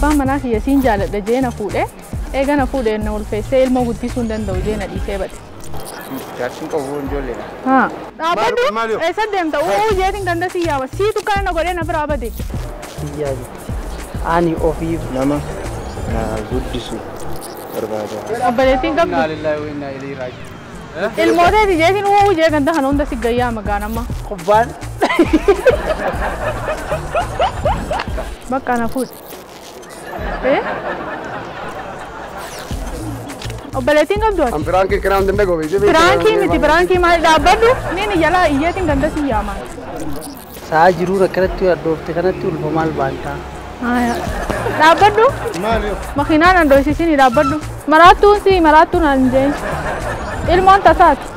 abbaan manaa kiyya siin jaaladha jeena fuudhee eegana fuudhee na ulfeessee ilmoo guddisuu hin danda'u jeena dhiisee bade. Jaarsin qabu ijoollee. Haa. Dhaabbadhu eessa deemta? Jeetiin ganda si yaaba. Siitu kana na godhee na biraa bade. Biyyaa ani ofii nama na guddisu barbaada. Obboleettiin qabdu. Inna lillahi wa inna ilaihi raaji'uun. Ilmooteeti jeetiin jee ganda kana hunda si gayyaa magaanamma. kubbaan. Bakka na fuudhe. Obboleettiin qabdu ati. Firaanki kiraan dinda gobe. Firaanki miti firaanki maal dhaabbadhu niin jalaa iyyeetiin ganda si yaamaa. Saa jiruu akkanatti addoofte kanatti ulfa maal baantaa. Dhaabbadhu. Makiinaan andoosisin dhaabbadhu. Maraattuun si maraattuun aan jeen. Ilmoon tasaati.